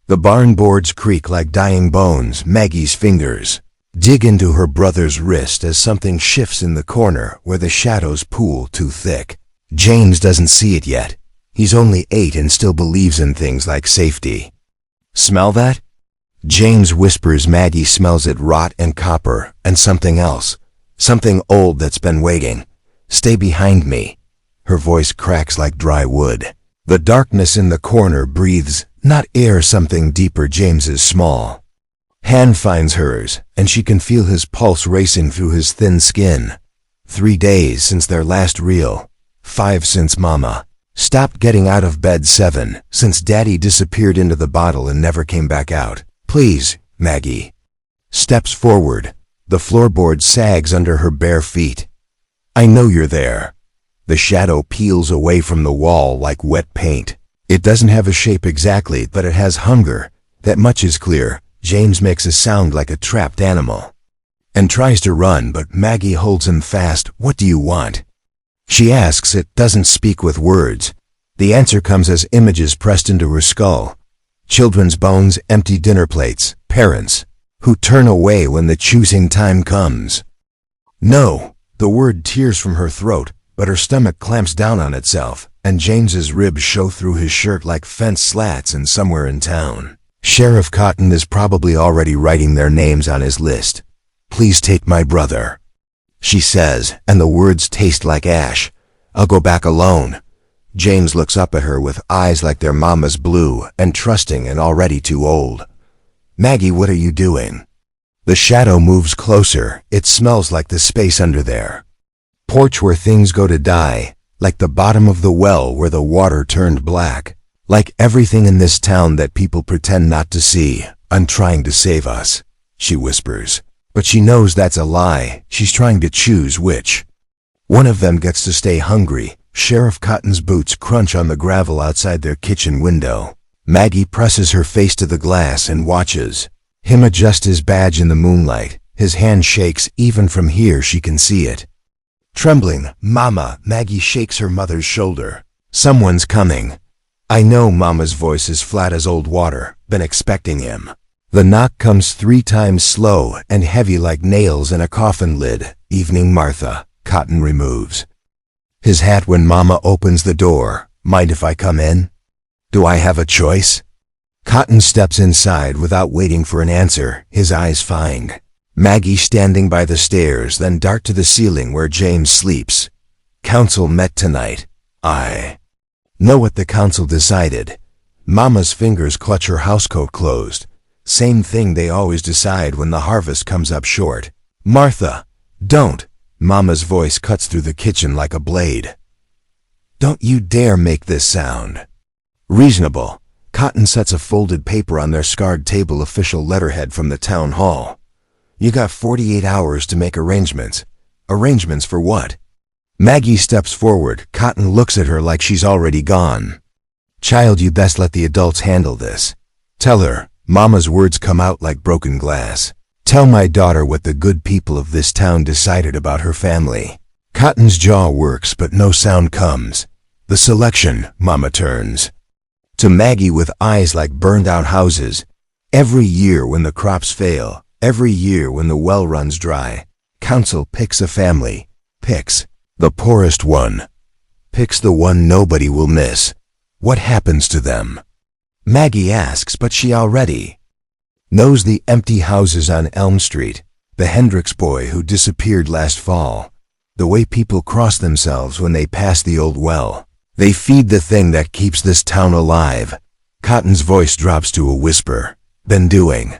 The barn boards creak like dying bones. Maggie's fingers dig into her brother's wrist as something shifts in the corner where the shadows pool too thick. James doesn't see it yet. He's only 8 and still believes in things like safety. Smell that? James whispers. Maggie smells it, rot and copper, and something else. Something old that's been waiting. Stay behind me. Her voice cracks like dry wood. The darkness in the corner breathes, not air, something deeper. James's small hand finds hers, and she can feel his pulse racing through his thin skin. 3 days since their last reel. 5 since Mama stopped getting out of bed. 7 since Daddy disappeared into the bottle and never came back out. Please, Maggie steps forward. The floorboard sags under her bare feet. I know you're there. The shadow peels away from the wall like wet paint. It doesn't have a shape exactly, but it has hunger. That much is clear. James makes a sound like a trapped animal and tries to run, but Maggie holds him fast. What do you want? She asks. It doesn't speak with words. The answer comes as images pressed into her skull. Children's bones, empty dinner plates, parents who turn away when the choosing time comes. No, the word tears from her throat, but her stomach clamps down on itself, and James's ribs show through his shirt like fence slats. And somewhere in town, Sheriff Cotton is probably already writing their names on his list. Please take my brother, she says, and the words taste like ash. I'll go back alone. James looks up at her with eyes like their mama's, blue and trusting and already too old. Maggie, what are you doing? The shadow moves closer. It smells like the space under there. Porch where things go to die, like the bottom of the well where the water turned black. Like everything in this town that people pretend not to see. I'm trying to save us, she whispers. But she knows that's a lie. She's trying to choose which one of them gets to stay hungry. Sheriff Cotton's boots crunch on the gravel outside their kitchen window. Maggie presses her face to the glass and watches him adjust his badge in the moonlight. His hand shakes. Even from here she can see it. Trembling, Mama. Maggie shakes her mother's shoulder. Someone's coming. I know. Mama's voice is flat as old water. Been expecting him. The knock comes 3 times, slow and heavy like nails in a coffin lid. Evening, Martha. Cotton removes his hat when Mama opens the door. Mind if I come in? Do I have a choice? Cotton steps inside without waiting for an answer. His eyes find Maggie standing by the stairs, then dart to the ceiling where James sleeps. Council met tonight. I know what the council decided. Mama's fingers clutch her housecoat closed. Same thing they always decide when the harvest comes up short. Martha, don't. Mama's voice cuts through the kitchen like a blade. Don't you dare make this sound reasonable. Cotton sets a folded paper on their scarred table. Official letterhead from the town hall. You got 48 hours to make arrangements. Arrangements for what? Maggie steps forward. Cotton looks at her like she's already gone. Child, you best let the adults handle this. Tell her. Mama's words come out like broken glass. Tell my daughter what the good people of this town decided about her family. Cotton's jaw works, but no sound comes. The selection. Mama turns to Maggie with eyes like burned-out houses. Every year when the crops fail, every year when the well runs dry, council picks a family. Picks the poorest one. Picks the one nobody will miss. What happens to them? Maggie asks, but she already knows. The empty houses on Elm Street, the Hendricks boy who disappeared last fall, the way people cross themselves when they pass the old well. They feed the thing that keeps this town alive. Cotton's voice drops to a whisper. Been doing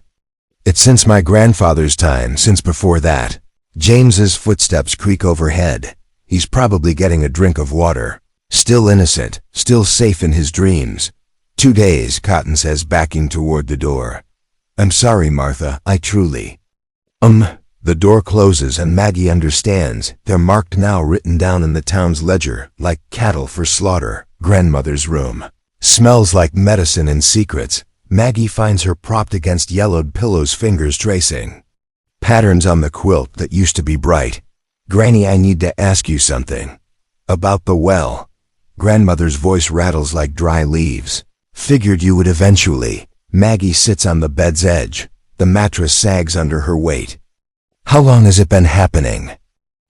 it since my grandfather's time, since before that. James's footsteps creak overhead. He's probably getting a drink of water. Still innocent, still safe in his dreams. 2 days, Cotton says, backing toward the door. I'm sorry, Martha, I truly. The door closes and Maggie understands. They're marked now, written down in the town's ledger, like cattle for slaughter. Grandmother's room smells like medicine and secrets. Maggie finds her propped against yellowed pillows, fingers tracing patterns on the quilt that used to be bright. Granny, I need to ask you something. About the well. Grandmother's voice rattles like dry leaves. Figured you would eventually. Maggie sits on the bed's edge. The mattress sags under her weight. How long has it been happening?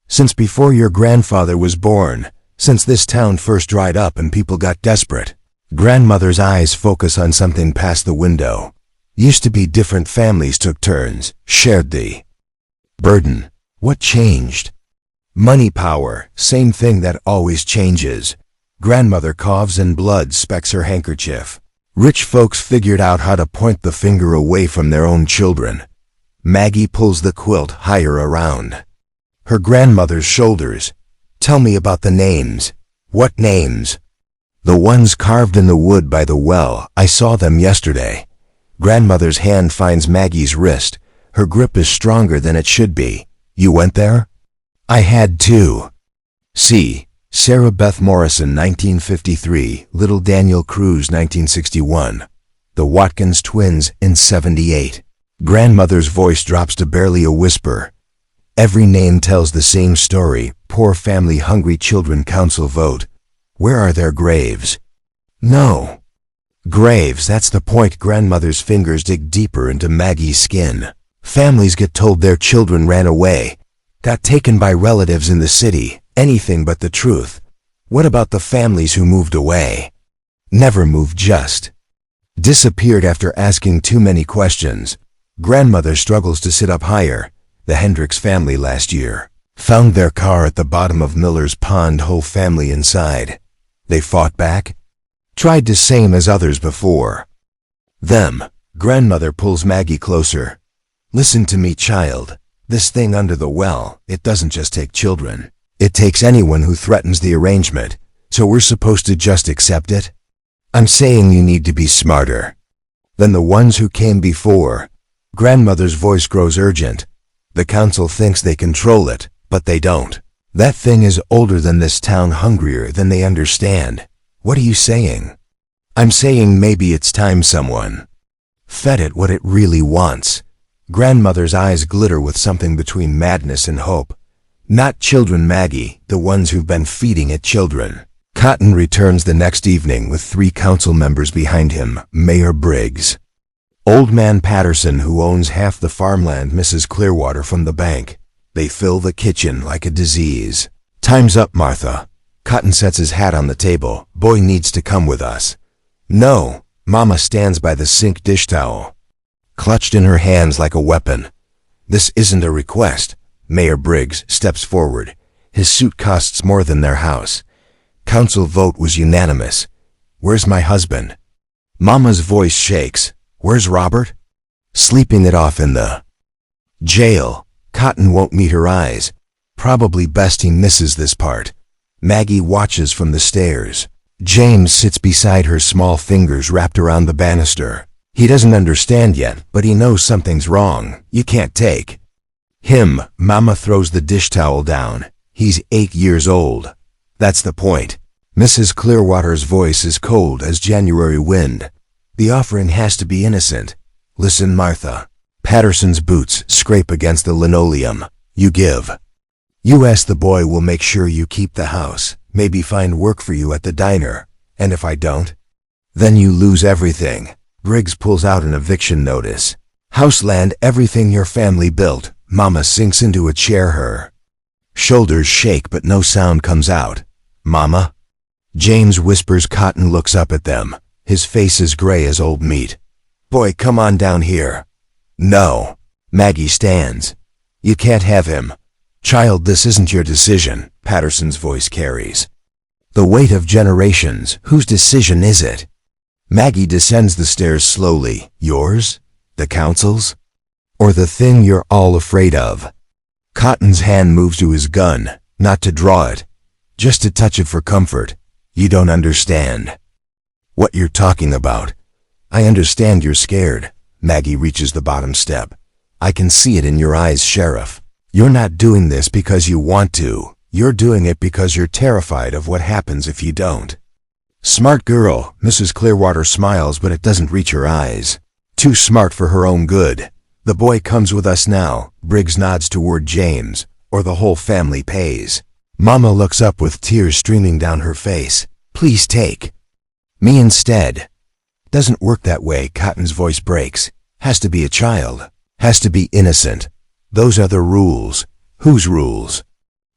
Since before your grandfather was born, since this town first dried up and people got desperate. Grandmother's eyes focus on something past the window. Used to be different families took turns, shared the burden. What changed? Money, power, same thing that always changes. Grandmother coughs and blood specks her handkerchief. Rich folks figured out how to point the finger away from their own children. Maggie pulls the quilt higher around her grandmother's shoulders. Tell me about the names. What names? The ones carved in the wood by the well. I saw them yesterday. Grandmother's hand finds Maggie's wrist. Her grip is stronger than it should be. You went there? I had to. See, Sarah Beth Morrison, 1953, Little Daniel Cruz, 1961. The Watkins twins in 78. Grandmother's voice drops to barely a whisper. Every name tells the same story. Poor family, hungry children, council vote. Where are their graves? No. Graves, that's the point. Grandmother's fingers dig deeper into Maggie's skin. Families get told their children ran away, got taken by relatives in the city. Anything but the truth. What about the families who moved away? Never moved, just disappeared after asking too many questions. Grandmother struggles to sit up higher. The Hendricks family last year found their car at the bottom of Miller's Pond, whole family inside. They fought back? Tried to same as others before. Them. Grandmother pulls Maggie closer. Listen to me, child. This thing under the well, it doesn't just take children. It takes anyone who threatens the arrangement. So we're supposed to just accept it? I'm saying you need to be smarter than the ones who came before. Grandmother's voice grows urgent. The council thinks they control it, but they don't. That thing is older than this town, hungrier than they understand. What are you saying? I'm saying maybe it's time someone fed it what it really wants. Grandmother's eyes glitter with something between madness and hope. Not children, Maggie, the ones who've been feeding it children. Cotton returns the next evening with 3 council members behind him. Mayor Briggs, Old Man Patterson, who owns half the farmland, Mrs. Clearwater from the bank. They fill the kitchen like a disease. Time's up, Martha. Cotton sets his hat on the table. Boy needs to come with us. No. Mama stands by the sink, dish towel clutched in her hands like a weapon. This isn't a request. Mayor Briggs steps forward. His suit costs more than their house. Council vote was unanimous. Where's my husband? Mama's voice shakes. Where's Robert? Sleeping it off in the jail. Cotton won't meet her eyes. Probably best he misses this part. Maggie watches from the stairs. James sits beside her, small fingers wrapped around the banister. He doesn't understand yet, but he knows something's wrong. You can't take him. Mama throws the dish towel down. He's 8 years old. That's the point. Mrs. Clearwater's voice is cold as January wind. The offering has to be innocent. Listen, Martha. Patterson's boots scrape against the linoleum. You give. You ask the boy, we'll make sure you keep the house. Maybe find work for you at the diner. And if I don't? Then you lose everything. Briggs pulls out an eviction notice. House, land, everything your family built. Mama sinks into a chair. Her shoulders shake, but no sound comes out. Mama? James whispers. Cotton looks up at them. His face is gray as old meat. Boy, come on down here. No. Maggie stands. You can't have him. Child, this isn't your decision, Patterson's voice carries the weight of generations. Whose decision is it? Maggie descends the stairs slowly. Yours? The council's? Or the thing you're all afraid of? Cotton's hand moves to his gun, not to draw it, just to touch it for comfort. You don't understand what you're talking about. I understand you're scared. Maggie reaches the bottom step. I can see it in your eyes, Sheriff. You're not doing this because you want to. You're doing it because you're terrified of what happens if you don't. Smart girl. Mrs. Clearwater smiles, but it doesn't reach her eyes. Too smart for her own good. The boy comes with us now. Briggs nods toward James. Or the whole family pays. Mama looks up with tears streaming down her face. Please take me instead. Doesn't work that way, Cotton's voice breaks. Has to be a child. Has to be innocent. Those are the rules. Whose rules?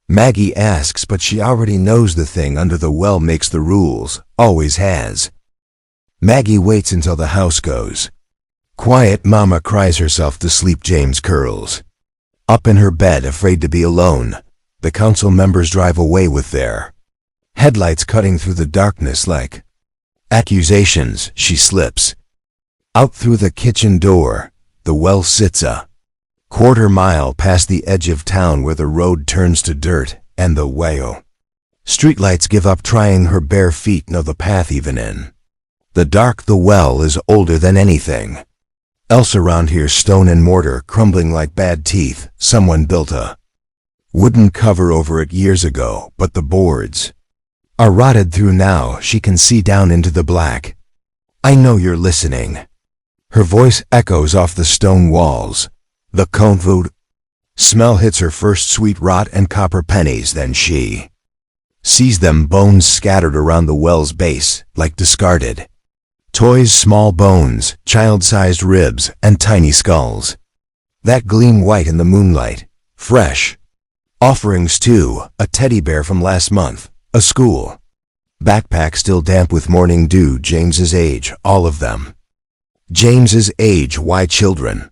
Maggie asks, but she already knows the thing under the well makes the rules. Always has. Maggie waits until the house goes. Quiet. Mama cries herself to sleep. James curls up in her bed, afraid to be alone. The council members drive away with their headlights cutting through the darkness like accusations. She slips out through the kitchen door. The well sits a quarter-mile past the edge of town where the road turns to dirt, and the wayo streetlights give up, trying. Her bare feet know the path even in the dark. The well is older than anything else around here, stone and mortar crumbling like bad teeth. Someone built a wooden cover over it years ago, but the boards are rotted through now. She can see down into the black. I know you're listening. Her voice echoes off the stone walls. The confood smell hits her first, sweet rot and copper pennies. Then she sees them, bones scattered around the well's base, like discarded toys, small bones, child-sized ribs, and tiny skulls that gleam white in the moonlight. Fresh offerings too, a teddy bear from last month, a school backpack still damp with morning dew. James's age, all of them. James's age. Why children?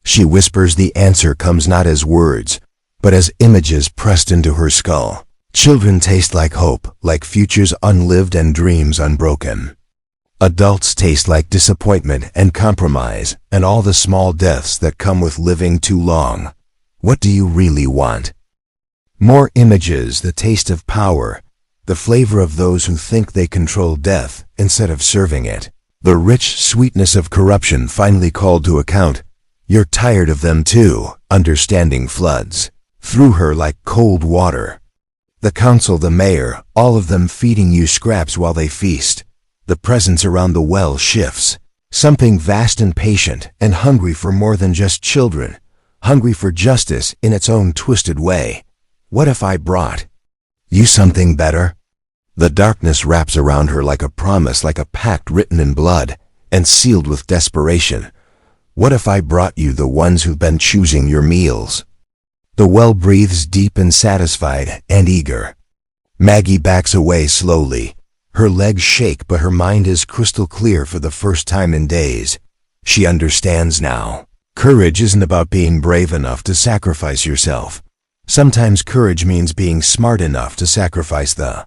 She whispers. The answer comes not as words, but as images pressed into her skull. Children taste like hope, like futures unlived and dreams unbroken. Adults taste like disappointment and compromise, and all the small deaths that come with living too long. What do you really want? More images, the taste of power, the flavor of those who think they control death instead of serving it. The rich sweetness of corruption finally called to account. You're tired of them too. Understanding floods through her like cold water. The council, the mayor, all of them feeding you scraps while they feast. The presence around the well shifts. Something vast and patient and hungry for more than just children. Hungry for justice in its own twisted way. What if I brought you something better? The darkness wraps around her like a promise, like a pact written in blood and sealed with desperation. What if I brought you the ones who've been choosing your meals? The well breathes deep and satisfied and eager. Maggie backs away slowly. Her legs shake, but her mind is crystal clear for the first time in days. She understands now. Courage isn't about being brave enough to sacrifice yourself. Sometimes courage means being smart enough to sacrifice the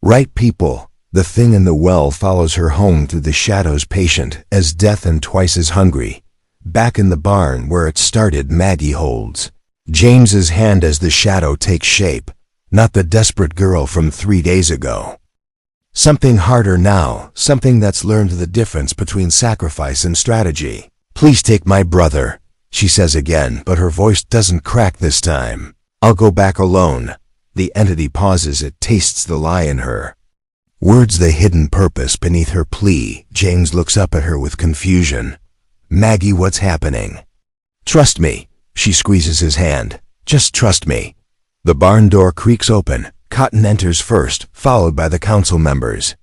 right people. The thing in the well follows her home through the shadows, patient as death and twice as hungry. Back in the barn where it started, Maggie holds James's hand as the shadow takes shape, not the desperate girl from 3 days ago. Something harder now, something that's learned the difference between sacrifice and strategy. Please take my brother, she says again, but her voice doesn't crack this time. I'll go back alone. The entity pauses. It tastes the lie in her words, the hidden purpose beneath her plea. James looks up at her with confusion. Maggie, what's happening? Trust me. She squeezes his hand. Just trust me. The barn door creaks open. Cotton enters first, followed by the council members.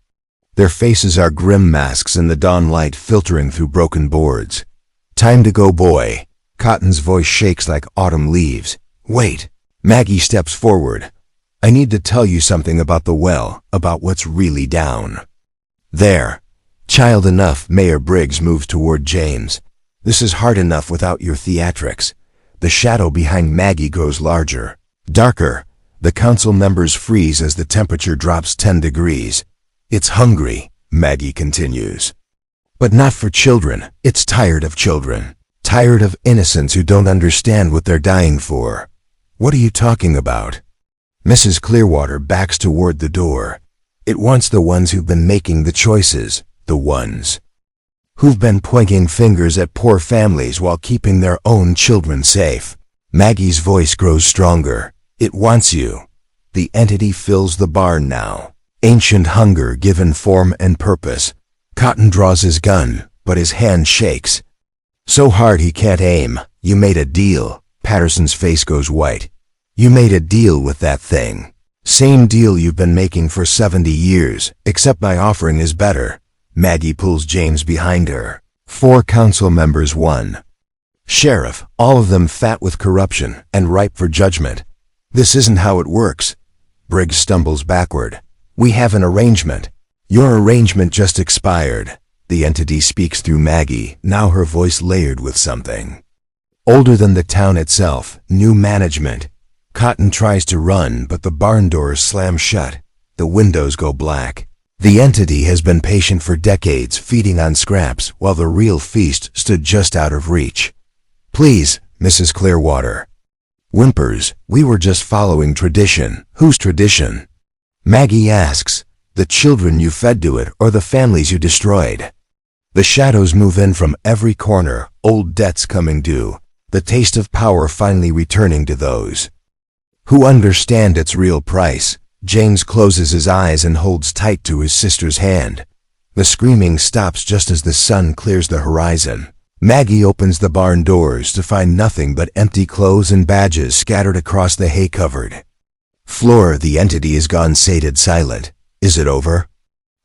Their faces are grim masks in the dawn light filtering through broken boards. Time to go, boy. Cotton's voice shakes like autumn leaves. Wait. Maggie steps forward. I need to tell you something about the well, about what's really down there. Child enough. Mayor Briggs moves toward James. This is hard enough without your theatrics. The shadow behind Maggie grows larger, darker. The council members freeze as the temperature drops 10 degrees. It's hungry, Maggie continues. But not for children. It's tired of children. Tired of innocents who don't understand what they're dying for. What are you talking about? Mrs. Clearwater backs toward the door. It wants the ones who've been making the choices, the ones who've been pointing fingers at poor families while keeping their own children safe. Maggie's voice grows stronger. It wants you. The entity fills the barn now. Ancient hunger given form and purpose. Cotton draws his gun, but his hand shakes so hard he can't aim. You made a deal. Patterson's face goes white. You made a deal with that thing. Same deal you've been making for 70 years, except my offering is better. Maggie pulls James behind her. 4 council members, 1 sheriff, all of them fat with corruption and ripe for judgment. This isn't how it works. Briggs stumbles backward. We have an arrangement. Your arrangement just expired. The entity speaks through Maggie, now her voice layered with something older than the town itself. New management. Cotton tries to run, but the barn doors slam shut. The windows go black. The entity has been patient for decades, feeding on scraps, while the real feast stood just out of reach. Please, Mrs. Clearwater. Whimpers. We were just following tradition. Whose tradition? Maggie asks. The children you fed to it, or the families you destroyed? The shadows move in from every corner, old debts coming due, the taste of power finally returning to those who understand its real price. James closes his eyes and holds tight to his sister's hand. The screaming stops just as the sun clears the horizon. Maggie opens the barn doors to find nothing but empty clothes and badges scattered across the hay-covered floor. The entity is gone, sated, silent. Is it over?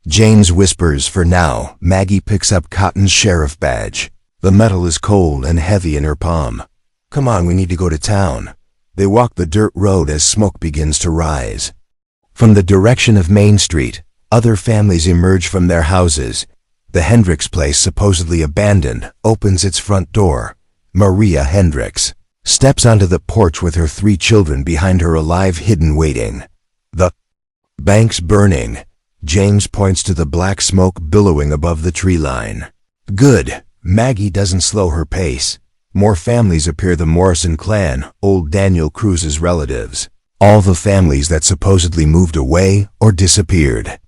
James whispers, for now. Maggie picks up Cotton's sheriff badge. The metal is cold and heavy in her palm. Come on, we need to go to town. They walk the dirt road as smoke begins to rise. From the direction of Main Street, other families emerge from their houses. The Hendricks place, supposedly abandoned, opens its front door. Maria Hendricks steps onto the porch with her 3 children behind her, alive, hidden, waiting. The bank's burning. James points to the black smoke billowing above the tree line. Good. Maggie doesn't slow her pace. More families appear. The Morrison clan, old Daniel Cruz's relatives. All the families that supposedly moved away or disappeared.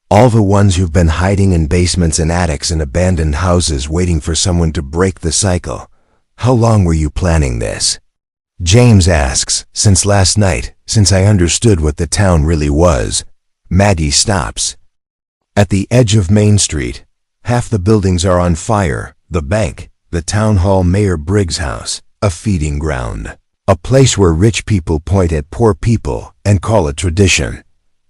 All the ones who've been hiding in basements and attics and abandoned houses, waiting for someone to break the cycle. How long were you planning this? James asks. Since last night, since I understood what the town really was. Maggie stops. At the edge of Main Street, half the buildings are on fire. The bank, the town hall, Mayor Briggs' house, a feeding ground. A place where rich people point at poor people and call it tradition.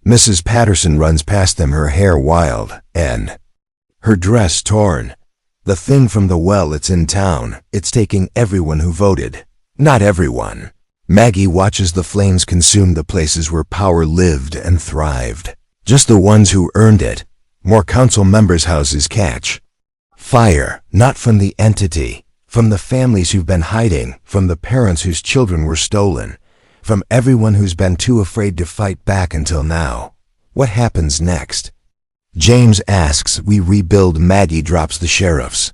Mrs. Patterson runs past them, her hair wild and her dress torn. The thing from the well, it's in town. It's taking everyone who voted. Not everyone. Maggie watches the flames consume the places where power lived and thrived. Just the ones who earned it. More council members' houses catch fire, not from the entity, from the families who've been hiding, from the parents whose children were stolen, from everyone who's been too afraid to fight back until now. What happens next? James asks. We rebuild. Maggie drops the sheriff's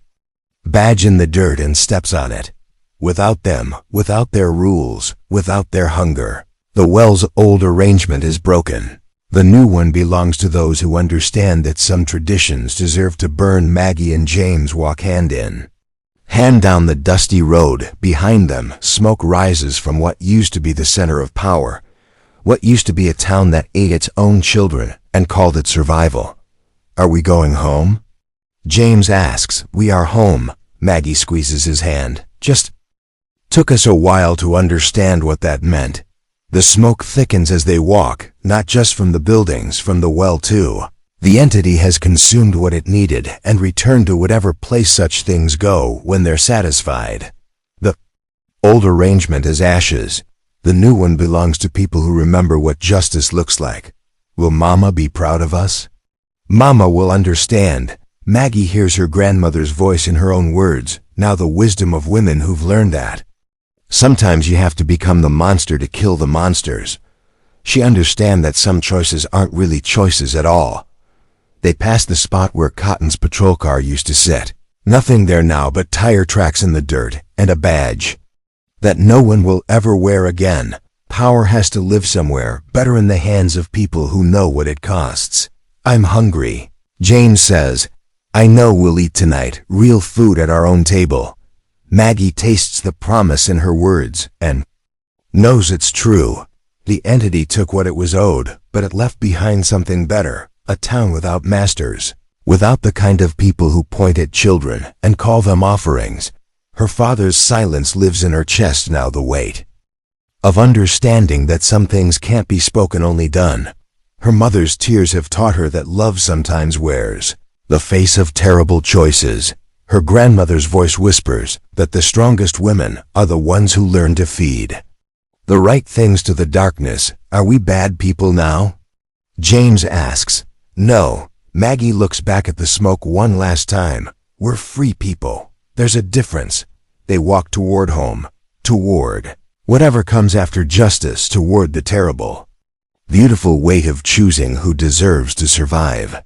badge in the dirt and steps on it. Without them, without their rules, without their hunger, the well's old arrangement is broken. The new one belongs to those who understand that some traditions deserve to burn. Maggie and James walk hand in hand down the dusty road. Behind them, smoke rises from what used to be the center of power, what used to be a town that ate its own children and called it survival. Are we going home? James asks. We are home. Maggie squeezes his hand. Just took us a while to understand what that meant. The smoke thickens as they walk, not just from the buildings, from the well too. The entity has consumed what it needed and returned to whatever place such things go when they're satisfied. The old arrangement is ashes. The new one belongs to people who remember what justice looks like. Will Mama be proud of us? Mama will understand. Maggie hears her grandmother's voice in her own words, now the wisdom of women who've learned that sometimes you have to become the monster to kill the monsters. She understands that some choices aren't really choices at all. They pass the spot where Cotton's patrol car used to sit. Nothing there now but tire tracks in the dirt and a badge that no one will ever wear again. Power has to live somewhere, better in the hands of people who know what it costs. I'm hungry, James says. I know we'll eat tonight, real food at our own table. Maggie tastes the promise in her words and knows it's true. The entity took what it was owed, but it left behind something better, a town without masters, without the kind of people who point at children and call them offerings. Her father's silence lives in her chest now, the weight of understanding that some things can't be spoken, only done. Her mother's tears have taught her that love sometimes wears The face of terrible choices. Her grandmother's voice whispers that the strongest women are the ones who learn to feed the right things to the darkness. Are we bad people now? James asks. No. Maggie looks back at the smoke one last time. We're free people. There's a difference. They walk toward home, toward whatever comes after justice, toward the terrible, beautiful way of choosing who deserves to survive.